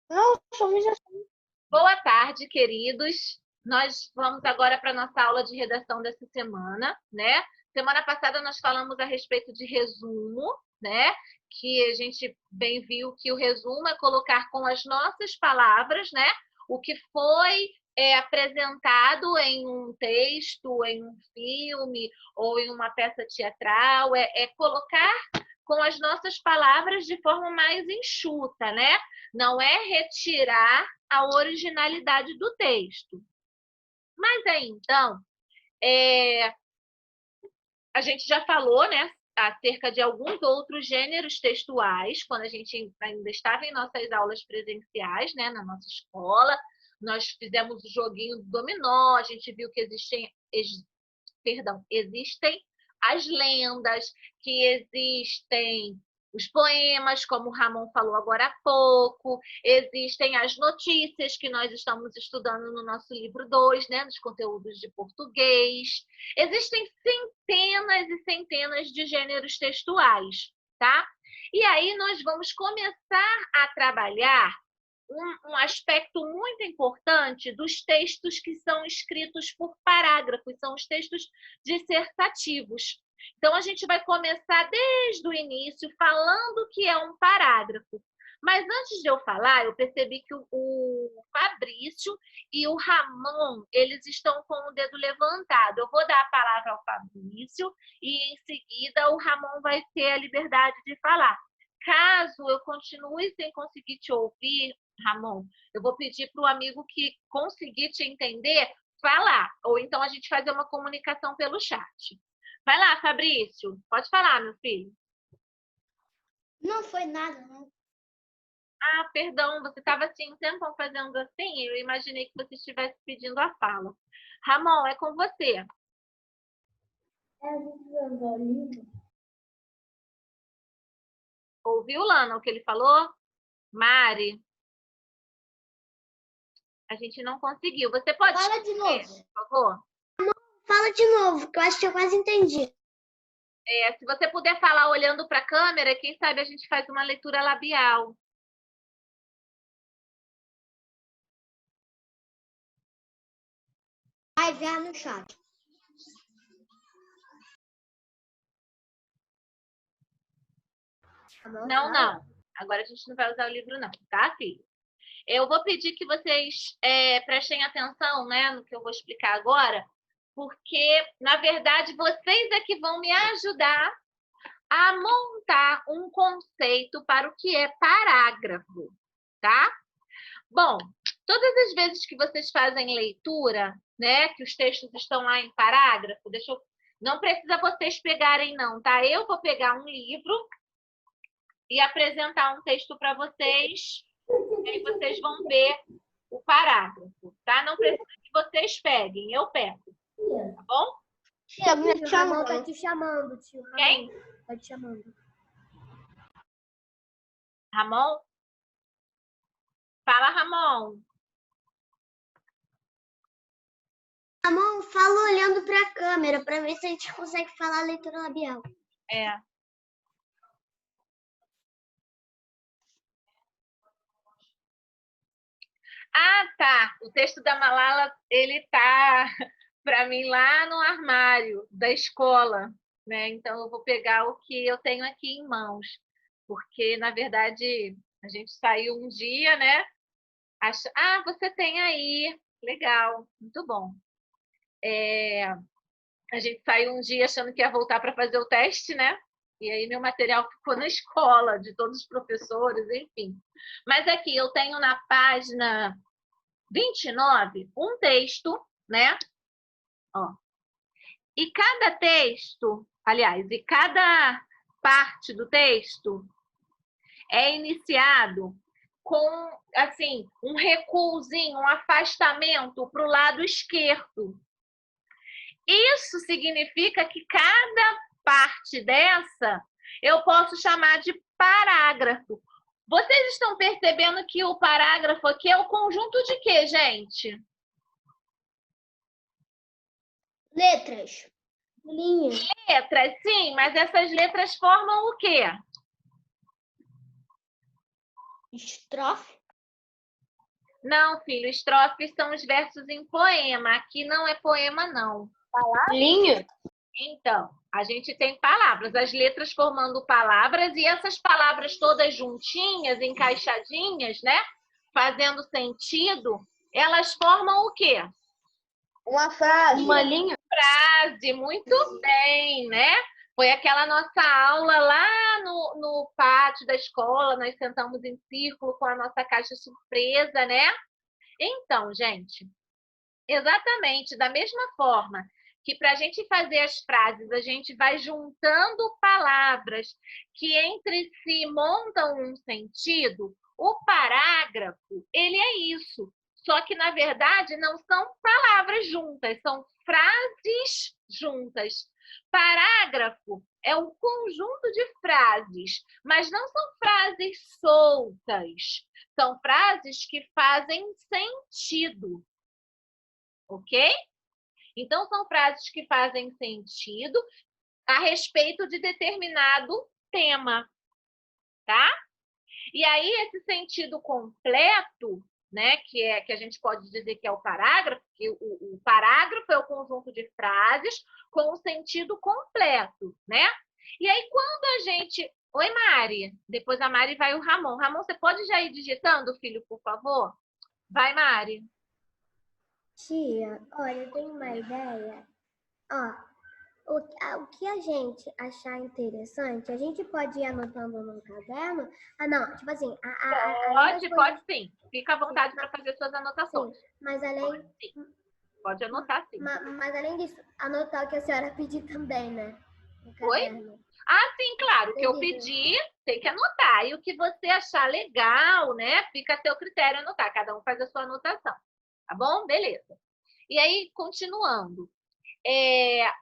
Não, somos assim. Boa tarde, queridos. Nós vamos agora para a nossa aula de redação dessa semana, né? Semana passada nós falamos a respeito de resumo, né? Que a gente bem viu que o resumo é colocar com as nossas palavras, né? O que foi apresentado em um texto, em um filme ou em uma peça teatral, é colocar com as nossas palavras de forma mais enxuta, né? Não é retirar a originalidade do texto. Mas aí, então, a gente já falou, né, acerca de alguns outros gêneros textuais, quando a gente ainda estava em nossas aulas presenciais, né, na nossa escola. Nós fizemos o joguinho do dominó, a gente viu que existem as lendas, que existem os poemas, como o Ramon falou agora há pouco, existem as notícias que nós estamos estudando no nosso livro 2, né, nos conteúdos de português. Existem centenas e centenas de gêneros textuais, tá? E aí nós vamos começar a trabalhar um aspecto muito importante dos textos que são escritos por parágrafos, são os textos dissertativos. Então, a gente vai começar desde o início falando o que é um parágrafo. Mas antes de eu falar, eu percebi que o Fabrício e o Ramon, eles estão com o dedo levantado. Eu vou dar a palavra ao Fabrício e, em seguida, o Ramon vai ter a liberdade de falar. Caso eu continue sem conseguir te ouvir, Ramon, eu vou pedir para o amigo que conseguir te entender falar, ou então a gente fazer uma comunicação pelo chat. Vai lá, Fabrício, pode falar, meu filho. Não foi nada, não. Ah, perdão, você estava assim um tempão fazendo assim, eu imaginei que você estivesse pedindo a fala. Ramon, é com você. É, a gente vai usar o livro. Ouviu, Lana, o que ele falou? Mari, a gente não conseguiu. Você pode Fala de escrever, novo. por favor? Fala de novo, que eu acho que eu quase entendi. Se você puder falar olhando para a câmera, quem sabe a gente faz uma leitura labial. Vai ver no chat. Não, não. Agora a gente não vai usar o livro, não, tá, filho? Eu vou pedir que vocês prestem atenção, né, no que eu vou explicar agora, porque, na verdade, vocês é que vão me ajudar a montar um conceito para o que é parágrafo, tá? Bom, todas as vezes que vocês fazem leitura, né, que os textos estão lá em parágrafo, não precisa vocês pegarem, não, tá? Eu vou pegar um livro e apresentar um texto para vocês, e aí vocês vão ver o parágrafo, tá? Não precisa que vocês peguem, eu pego, tá bom? Tia, me O chama. Ramon tá te chamando, tio. Ramon Quem? tá te chamando. Ramon? Fala, Ramon. Ramon, fala olhando para a câmera para ver se a gente consegue falar a leitura labial. É. Ah, tá. O texto da Malala, ele tá para mim lá no armário da escola, né? Então eu vou pegar o que eu tenho aqui em mãos, porque na verdade a gente saiu um dia, né? Ah, você tem aí. Legal, muito bom. A gente saiu um dia achando que ia voltar para fazer o teste, né? E aí meu material ficou na escola, de todos os professores, enfim. Mas aqui eu tenho na página 29 um texto, né? Ó. E cada texto, aliás, e cada parte do texto é iniciado com, assim, um recuozinho, um afastamento para o lado esquerdo. Isso significa que cada parte dessa eu posso chamar de parágrafo. Vocês estão percebendo que o parágrafo aqui é o conjunto de quê, gente? Letras. Linhas. Letras, sim, mas essas letras formam o quê? Estrofe. Não, filho, estrofes são os versos em poema. Aqui não é poema, não. Linha? Então, a gente tem palavras, as letras formando palavras, e essas palavras todas juntinhas, encaixadinhas, né? Fazendo sentido, elas formam o quê? Uma frase. Uma linha? Frase, muito bem, né? Foi aquela nossa aula lá no pátio da escola, nós sentamos em círculo com a nossa caixa surpresa, né? Então, gente, exatamente da mesma forma que para a gente fazer as frases, a gente vai juntando palavras que entre si montam um sentido, o parágrafo, ele é isso. Só que, na verdade, não são palavras juntas, são frases juntas. Parágrafo é um conjunto de frases, mas não são frases soltas. São frases que fazem sentido. Ok? Então, são frases que fazem sentido a respeito de determinado tema, tá? E aí, esse sentido completo, né, que a gente pode dizer que é o parágrafo, que o parágrafo é o conjunto de frases com o sentido completo, né? E aí, quando a gente... Oi, Mari. Depois a Mari vai o Ramon. Ramon, você pode já ir digitando, filho, por favor? Vai, Mari. Tia, olha, eu tenho uma ideia. Ó, o que a gente achar interessante, a gente pode ir anotando no caderno. Ah, não, tipo assim, Pode sim. Fica à vontade para fazer suas anotações. Sim, mas além, Pode anotar sim. mas além disso, anotar o que a senhora pedir também, né? No Oi? caderno. Ah, sim, claro. O que eu pedi, tem que anotar. E o que você achar legal, né? Fica a seu critério anotar. Cada um faz a sua anotação. Tá bom? Beleza. E aí, continuando.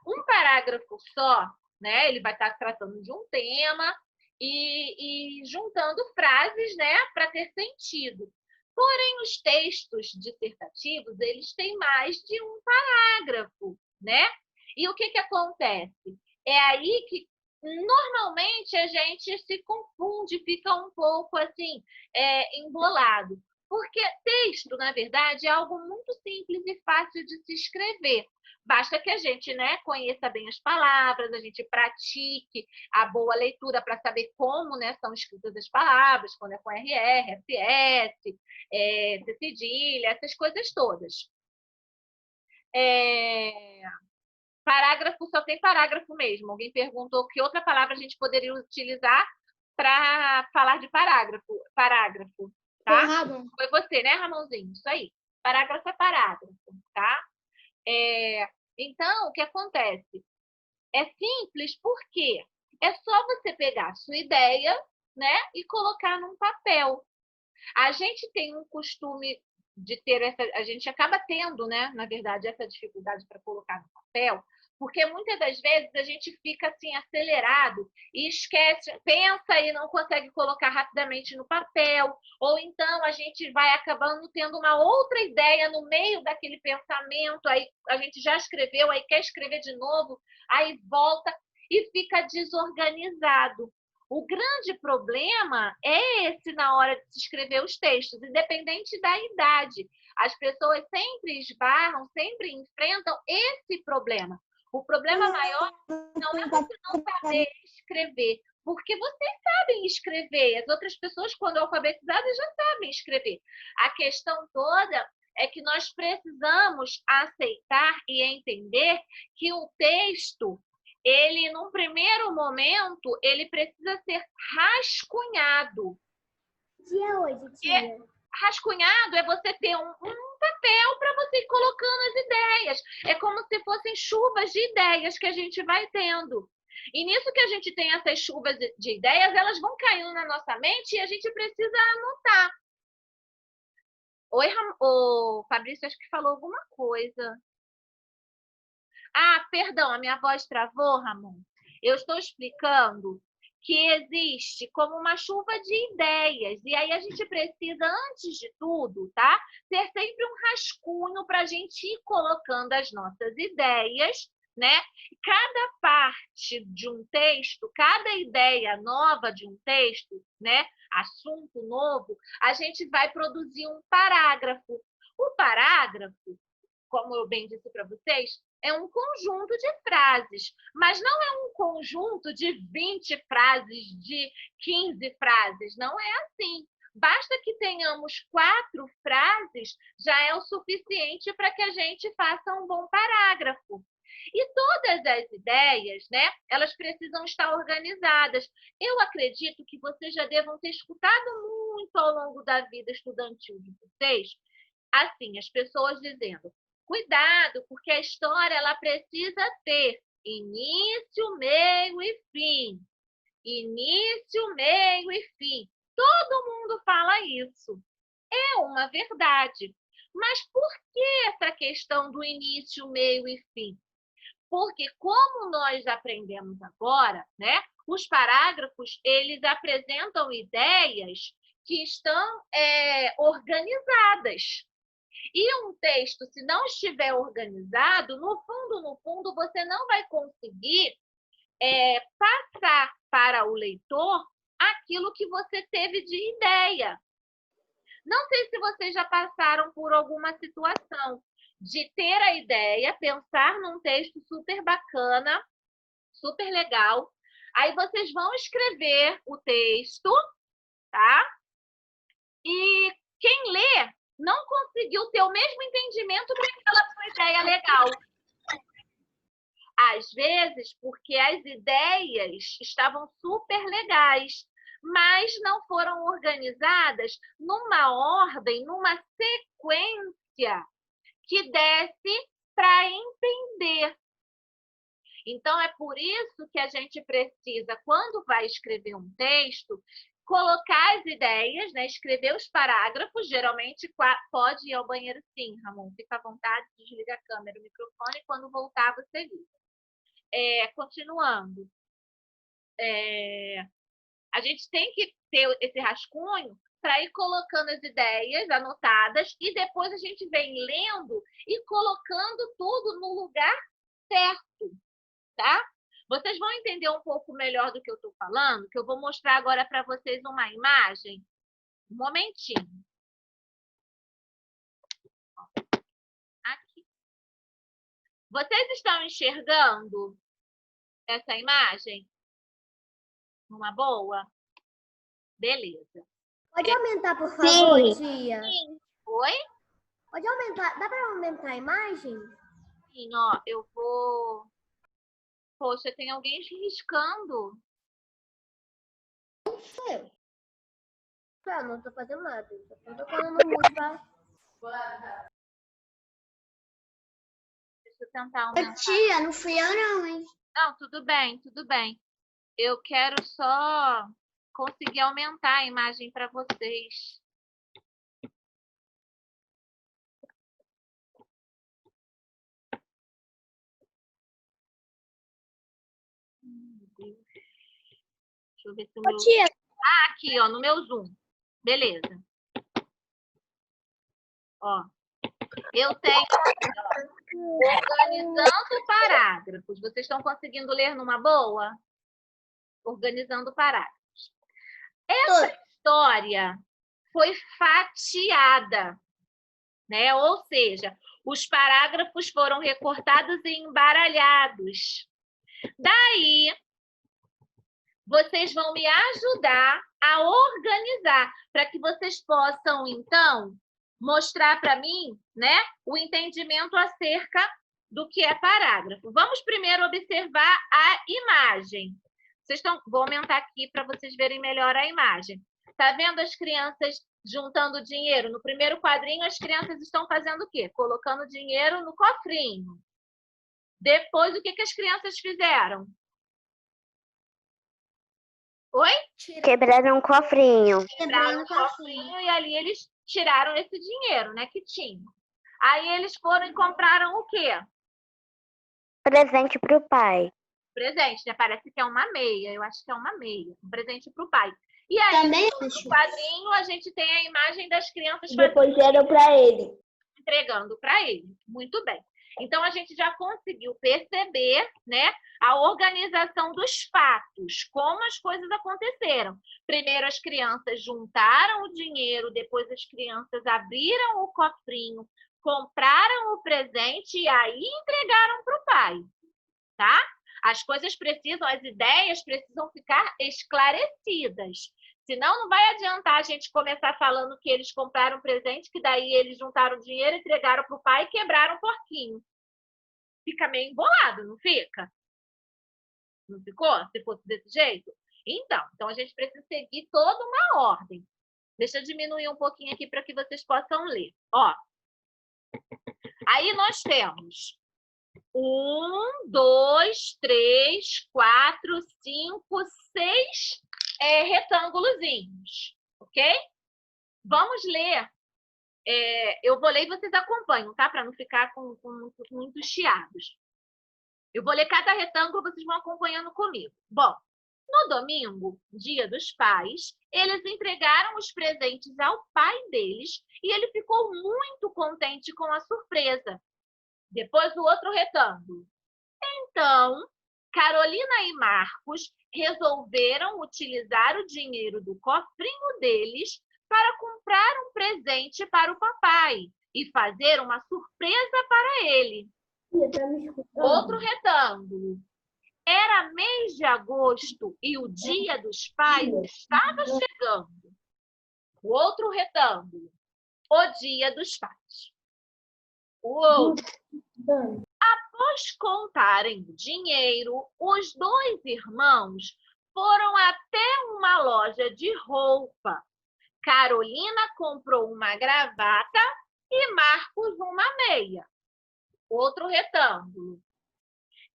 Um parágrafo só, né? Ele vai estar tratando de um tema e juntando frases, né? Para ter sentido. Porém, os textos dissertativos, eles têm mais de um parágrafo, né? E o que acontece? É aí que normalmente a gente se confunde, fica um pouco assim, embolado. Porque texto, na verdade, é algo muito simples e fácil de se escrever. Basta que a gente, né, conheça bem as palavras, a gente pratique a boa leitura para saber como, né, são escritas as palavras, quando é com RR, FS, C cedilha, essas coisas todas. Parágrafo só tem parágrafo mesmo. Alguém perguntou que outra palavra a gente poderia utilizar para falar de parágrafo. Parágrafo, tá? Foi você, né, Ramonzinho? Isso aí. Parágrafo é parágrafo, tá? Então, o que acontece? É simples porque é só você pegar a sua ideia, né, e colocar num papel. A gente tem um costume de ter a gente acaba tendo, né, na verdade, essa dificuldade para colocar no papel, porque muitas das vezes a gente fica assim acelerado e esquece, pensa e não consegue colocar rapidamente no papel, ou então a gente vai acabando tendo uma outra ideia no meio daquele pensamento, aí a gente já escreveu, aí quer escrever de novo, aí volta e fica desorganizado. O grande problema é esse na hora de se escrever os textos, independente da idade. As pessoas sempre esbarram, sempre enfrentam esse problema. O problema maior não é você não saber escrever, porque vocês sabem escrever. As outras pessoas, quando alfabetizadas, já sabem escrever. A questão toda é que nós precisamos aceitar e entender que o texto, ele, num primeiro momento, ele precisa ser rascunhado. Que é hoje, tia? Rascunhado é você ter um papel para você ir colocando as ideias. É como se fossem chuvas de ideias que a gente vai tendo. E nisso que a gente tem essas chuvas de ideias, elas vão caindo na nossa mente e a gente precisa anotar. Oi, o Fabrício, acho que falou alguma coisa. Ah, perdão, a minha voz travou, Ramon. Eu estou explicando que existe como uma chuva de ideias. E aí a gente precisa, antes de tudo, tá? Ter sempre um rascunho para a gente ir colocando as nossas ideias, né? Cada parte de um texto, cada ideia nova de um texto, né? Assunto novo, a gente vai produzir um parágrafo. O parágrafo, como eu bem disse para vocês, é um conjunto de frases, mas não é um conjunto de 20 frases, de 15 frases, não é assim. Basta que tenhamos 4 frases, já é o suficiente para que a gente faça um bom parágrafo. E todas as ideias, né, elas precisam estar organizadas. Eu acredito que vocês já devam ter escutado muito ao longo da vida estudantil de vocês, assim, as pessoas dizendo: cuidado, porque a história ela precisa ter início, meio e fim. Início, meio e fim. Todo mundo fala isso. É uma verdade. Mas por que essa questão do início, meio e fim? Porque como nós aprendemos agora, né, os parágrafos, eles apresentam ideias que estão organizadas. E um texto, se não estiver organizado, no fundo, você não vai conseguir passar para o leitor aquilo que você teve de ideia. Não sei se vocês já passaram por alguma situação de ter a ideia, pensar num texto super bacana, super legal. Aí vocês vão escrever o texto, tá? E quem lê não conseguiu ter o mesmo entendimento para aquela sua ideia legal. Às vezes, porque as ideias estavam super legais, mas não foram organizadas numa ordem, numa sequência que desse para entender. Então, é por isso que a gente precisa, quando vai escrever um texto, colocar as ideias, né? Escrever os parágrafos. Geralmente pode ir ao banheiro sim, Ramon. Fica à vontade, desliga a câmera, o microfone, e quando voltar você liga. Continuando. A gente tem que ter esse rascunho para ir colocando as ideias anotadas e depois a gente vem lendo e colocando tudo no lugar certo, tá? Vocês vão entender um pouco melhor do que eu estou falando, que eu vou mostrar agora para vocês uma imagem. Um momentinho. Aqui. Vocês estão enxergando essa imagem? Uma boa? Beleza. Pode aumentar, por favor, tia? Sim. Oi? Pode aumentar? Dá para aumentar a imagem? Sim, ó, eu vou... Poxa, tem alguém riscando. Não sou eu. Eu não tô fazendo nada. Eu tô colocando no mute pra... Deixa eu tentar aumentar. Tia, não fui eu não, hein? Não, tudo bem, tudo bem. Eu quero só conseguir aumentar a imagem para vocês. Meu Deus. Deixa eu ver se o meu... Tia, aqui, ó, no meu Zoom. Beleza. Ó, eu tenho organizando parágrafos. Vocês estão conseguindo ler numa boa? Organizando parágrafos. Essa história foi fatiada, né? Ou seja, os parágrafos foram recortados e embaralhados. Daí, vocês vão me ajudar a organizar, para que vocês possam, então, mostrar para mim, né, o entendimento acerca do que é parágrafo. Vamos primeiro observar a imagem. Vou aumentar aqui para vocês verem melhor a imagem. Tá vendo as crianças juntando dinheiro? No primeiro quadrinho, as crianças estão fazendo o quê? Colocando dinheiro no cofrinho. Depois, o que as crianças fizeram? Oi? Quebraram um cofrinho. Quebraram o cofrinho e ali eles tiraram esse dinheiro, né, que tinham. Aí eles foram e compraram o quê? Presente para o pai. Presente, né? Parece que é uma meia. Eu acho que é uma meia. Um presente para o pai. E aí, também no quadrinho, a gente tem a imagem das crianças Depois deram para ele. entregando para ele. Muito bem. Então, a gente já conseguiu perceber, né, a organização dos fatos, como as coisas aconteceram. Primeiro, as crianças juntaram o dinheiro, depois as crianças abriram o cofrinho, compraram o presente e aí entregaram para o pai, tá? As coisas precisam, as ideias precisam ficar esclarecidas. Senão, não vai adiantar a gente começar falando que eles compraram um presente, que daí eles juntaram dinheiro, entregaram para o pai e quebraram o porquinho. Fica meio embolado, não fica? Não ficou? Se fosse desse jeito? Então a gente precisa seguir toda uma ordem. Deixa eu diminuir um pouquinho aqui para que vocês possam ler. Ó. Aí nós temos 1, 2, 3, 4, 5, 6 retângulozinhos, ok? Vamos ler. Eu vou ler e vocês acompanham, tá? Para não ficar com muitos chiados. Eu vou ler cada retângulo, vocês vão acompanhando comigo. Bom, no domingo, dia dos pais, eles entregaram os presentes ao pai deles e ele ficou muito contente com a surpresa. Depois o outro retângulo. Então, Carolina e Marcos resolveram utilizar o dinheiro do cofrinho deles para comprar um presente para o papai e fazer uma surpresa para ele. Outro retângulo. Era mês de agosto e o Dia dos Pais estava chegando. O outro retângulo. O Dia dos Pais. O outro. Após contarem o dinheiro, os dois irmãos foram até uma loja de roupa. Carolina comprou uma gravata e Marcos uma meia. Outro retângulo.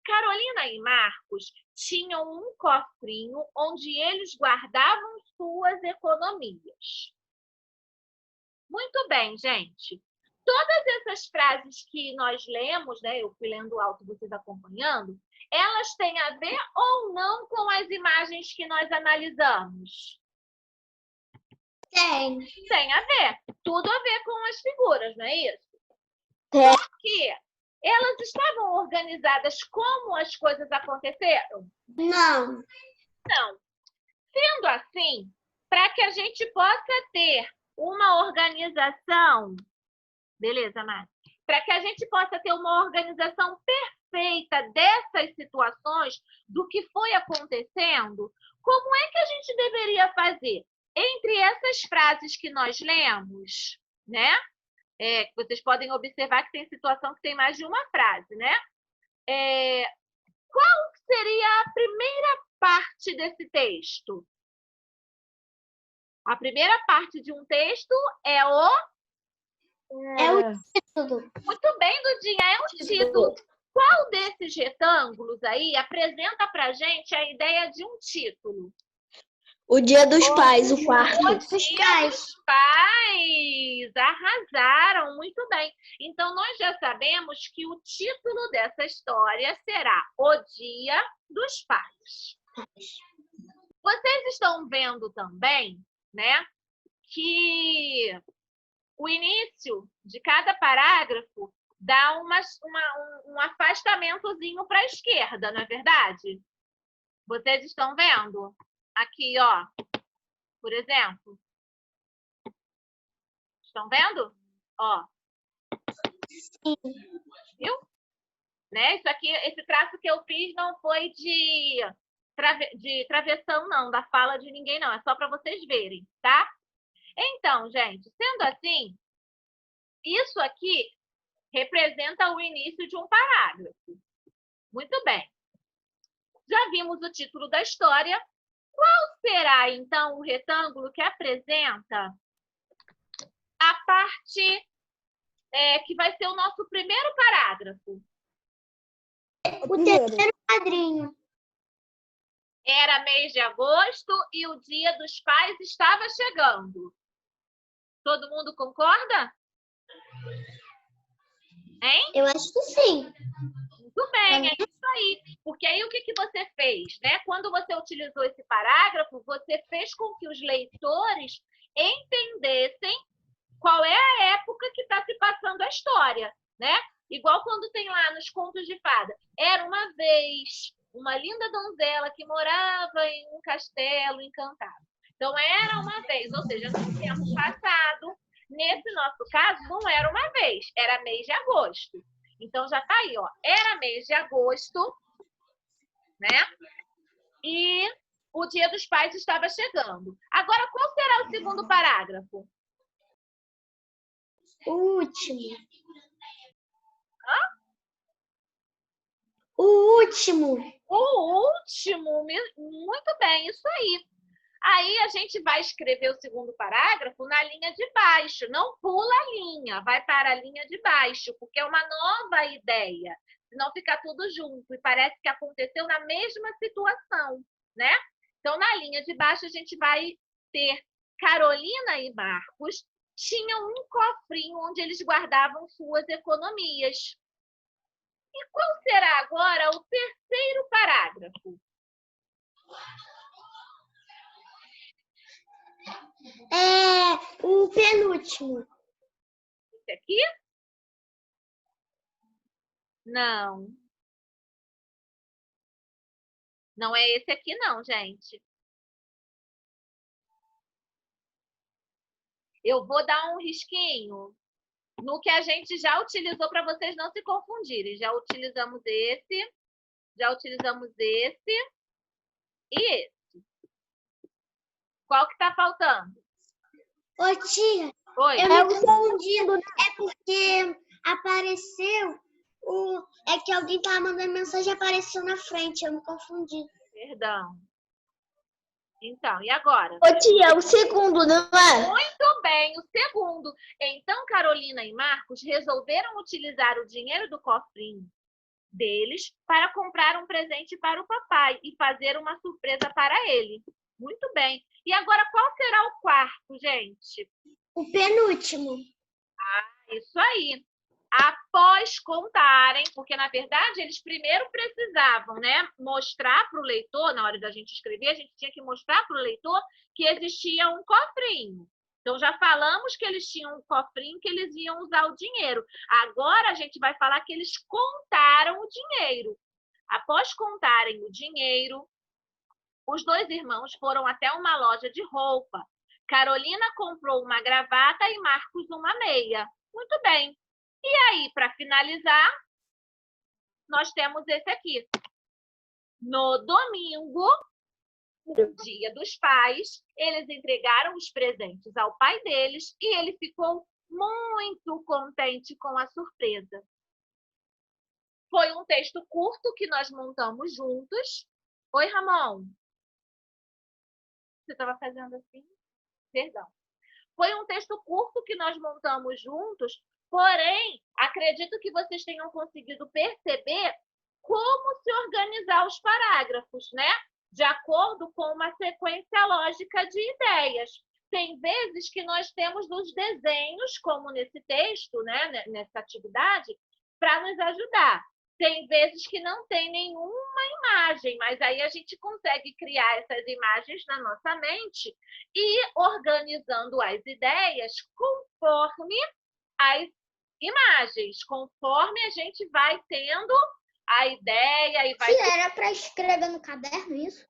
Carolina e Marcos tinham um cofrinho onde eles guardavam suas economias. Muito bem, gente. Todas essas frases que nós lemos, né, eu fui lendo alto, vocês acompanhando, elas têm a ver ou não com as imagens que nós analisamos? Tem. Tem a ver. Tudo a ver com as figuras, não é isso? Tem. Porque elas estavam organizadas como as coisas aconteceram? Não. Não. Sendo assim, para que a gente possa ter uma organização... Beleza, Mari? Para que a gente possa ter uma organização perfeita dessas situações, do que foi acontecendo, como é que a gente deveria fazer? Entre essas frases que nós lemos, né? Vocês podem observar que tem situação que tem mais de uma frase, né? Qual seria a primeira parte desse texto? A primeira parte de um texto é o título. Muito bem, Dudinha, é um título. Qual desses retângulos aí apresenta pra gente a ideia de um título? O Dia dos Pais, o quarto. O Dia dos Pais! Arrasaram, muito bem. Então, nós já sabemos que o título dessa história será O Dia dos Pais. Vocês estão vendo também, né, que o início de cada parágrafo dá um afastamentozinho para a esquerda, não é verdade? Vocês estão vendo? Aqui, ó, por exemplo. Estão vendo? Ó. Viu? Né? Isso aqui, esse traço que eu fiz não foi de travessão, não, da fala de ninguém, não. É só para vocês verem, tá? Então, gente, sendo assim, isso aqui representa o início de um parágrafo. Muito bem. Já vimos o título da história. Qual será, então, o retângulo que apresenta a parte que vai ser o nosso primeiro parágrafo? O terceiro quadrinho. Era mês de agosto e o Dia dos Pais estava chegando. Todo mundo concorda? Hein? Eu acho que sim. Muito bem, é isso aí. Porque aí o que você fez, né? Quando você utilizou esse parágrafo, você fez com que os leitores entendessem qual é a época que está se passando a história, né? Igual quando tem lá nos contos de fada. Era uma vez uma linda donzela que morava em um castelo encantado. Então, era uma vez, ou seja, no tempo passado. Nesse nosso caso, não era uma vez, era mês de agosto. Então, já está aí, ó. Era mês de agosto, né? E o Dia dos Pais estava chegando. Agora, qual será o segundo parágrafo? O último. Hã? O último. O último, muito bem, isso aí. Aí a gente vai escrever o segundo parágrafo na linha de baixo. Não pula a linha, vai para a linha de baixo, porque é uma nova ideia. Senão fica tudo junto e parece que aconteceu na mesma situação, né? Então, na linha de baixo, a gente vai ter Carolina e Marcos tinham um cofrinho onde eles guardavam suas economias. E qual será agora o terceiro parágrafo? O penúltimo. Esse aqui? Não. Não é esse aqui, não, gente. Eu vou dar um risquinho no que a gente já utilizou para vocês não se confundirem. Já utilizamos esse e esse. Qual que está faltando? Ô, tia, Oi? eu me confundi. É porque apareceu É que alguém estava mandando mensagem e apareceu na frente. Eu me confundi. Perdão. Então, e agora? Ô, tia, o segundo, não é? Muito bem, o segundo. Então, Carolina e Marcos resolveram utilizar o dinheiro do cofrinho deles para comprar um presente para o papai e fazer uma surpresa para ele. Muito bem. E agora, qual será o quarto, gente? O penúltimo. Isso aí. Após contarem, porque na verdade eles primeiro precisavam, né, mostrar para o leitor, na hora da gente escrever, a gente tinha que mostrar para o leitor que existia um cofrinho. Então já falamos que eles tinham um cofrinho que eles iam usar o dinheiro. Agora a gente vai falar que eles contaram o dinheiro. Após contarem o dinheiro, os dois irmãos foram até uma loja de roupa. Carolina comprou uma gravata e Marcos uma meia. Muito bem. E aí, para finalizar, nós temos esse aqui. No domingo, Dia dos Pais, eles entregaram os presentes ao pai deles e ele ficou muito contente com a surpresa. Foi um texto curto que nós montamos juntos. Oi, Ramon. Você estava fazendo assim? Perdão. Foi um texto curto que nós montamos juntos. Porém, acredito que vocês tenham conseguido perceber como se organizar os parágrafos, né? De acordo com uma sequência lógica de ideias. Tem vezes que nós temos nos desenhos, como nesse texto, né? Nessa atividade, para nos ajudar. Tem vezes que não tem nenhuma imagem, mas aí a gente consegue criar essas imagens na nossa mente e organizando as ideias conforme as imagens, conforme a gente vai tendo a ideia e vai... Tia, era para escrever no caderno isso?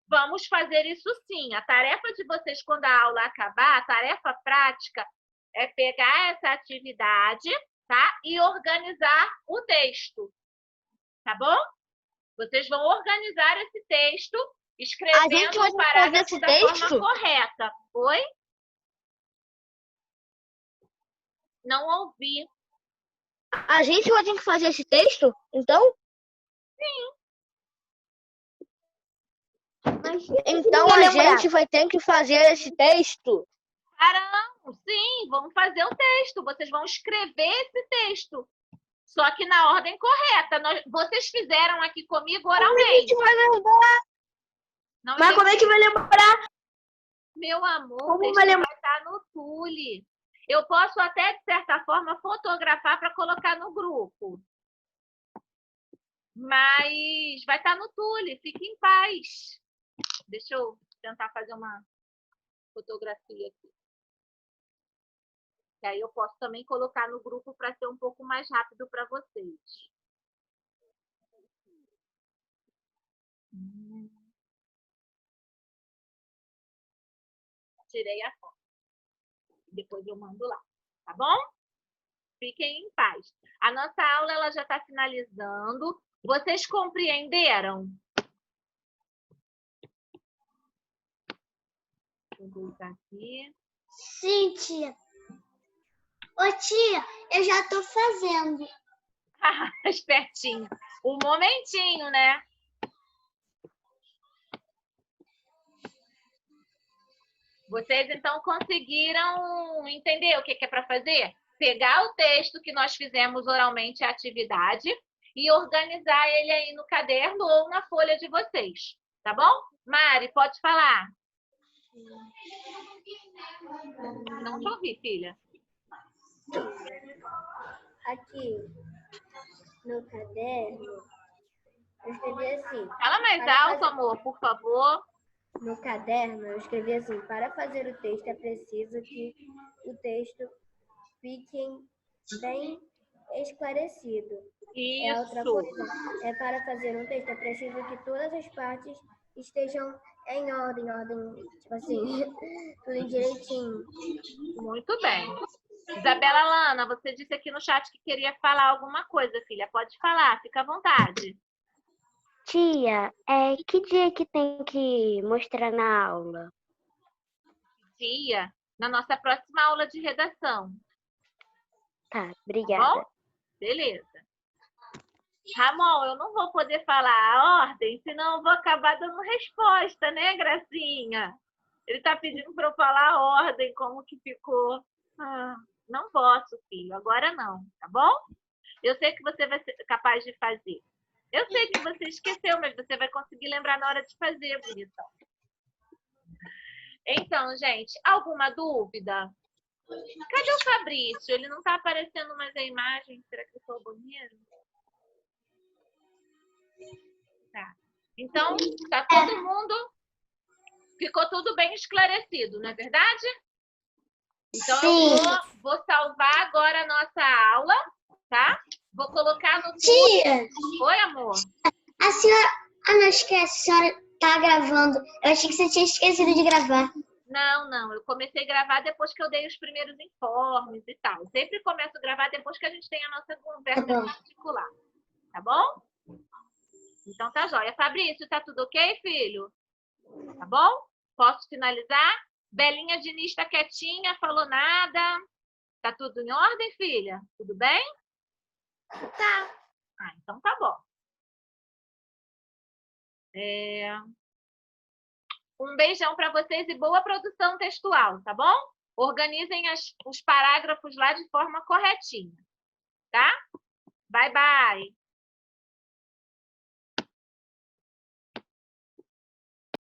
Vamos fazer isso sim. A tarefa de vocês, quando a aula acabar, a tarefa prática é pegar essa atividade, tá? E organizar o texto. Tá bom? Vocês vão organizar esse texto escrevendo o parágrafo da forma correta. Oi? Não ouvi. A gente vai ter que fazer esse texto, então? Sim. Então a gente vai ter que fazer esse texto. Caramba, sim, vamos fazer o texto. Vocês vão escrever esse texto. Só que na ordem correta. Vocês fizeram aqui comigo oralmente. Como é que vai lembrar? Não, mas como é que vai lembrar? Meu amor, Como o texto vai vai estar no Tule. Eu posso até, de certa forma, fotografar para colocar no grupo. Mas vai estar no Tule. Fique em paz. Deixa eu tentar fazer uma fotografia aqui. Que aí eu posso também colocar no grupo para ser um pouco mais rápido para vocês. Tirei a foto. Depois eu mando lá, tá bom? Fiquem em paz. A nossa aula ela já está finalizando. Vocês compreenderam? Vou voltar aqui. Sim, tia. Ô, tia, eu já tô fazendo. Espertinho. Um momentinho, né? Vocês, então, conseguiram entender o que é para fazer? Pegar o texto que nós fizemos oralmente, a atividade, e organizar ele aí no caderno ou na folha de vocês. Tá bom? Mari, pode falar. Não te ouvi, filha. Aqui no caderno, eu escrevi assim. Fala mais alto, amor, por favor. No caderno, eu escrevi assim: para fazer o texto é preciso que o texto fique bem esclarecido. É outra Isso. coisa. É para fazer um texto é preciso que todas as partes estejam em ordem, tipo assim, tudo direitinho. Muito bem. Isabela Lana, você disse aqui no chat que queria falar alguma coisa, filha. Pode falar, fica à vontade. Tia, que dia que tem que mostrar na aula? Dia, na nossa próxima aula de redação. Tá, Tá obrigada. bom? Beleza. Ramon, eu não vou poder falar a ordem, senão eu vou acabar dando resposta, né, Gracinha? Ele está pedindo para eu falar a ordem, como que ficou. Não posso, filho, agora não, tá bom? Eu sei que você vai ser capaz de fazer. Eu sei que você esqueceu, mas você vai conseguir lembrar na hora de fazer, bonitão. Então, gente, alguma dúvida? Cadê o Fabrício? Ele não está aparecendo mais a imagem. Será que eu estou ao banheiro? Tá. Então, tá todo mundo... Ficou tudo bem esclarecido, não é verdade? Então, Sim. eu vou salvar agora a nossa aula, tá? Vou colocar no... Tia, Oi, amor? a senhora... Ah, não esquece, a senhora tá gravando. Eu achei que você tinha esquecido de gravar. Não. Eu comecei a gravar depois que eu dei os primeiros informes e tal. Eu sempre começo a gravar depois que a gente tem a nossa conversa Tá bom. particular. Tá bom? Então tá jóia. Fabrício, tá tudo ok, filho? Tá bom? Posso finalizar? Belinha Diniz tá quietinha, falou nada. Tá tudo em ordem, filha? Tudo bem? Tá. Então tá bom. Um beijão para vocês e boa produção textual, tá bom? Organizem os parágrafos lá de forma corretinha, tá? Bye, bye!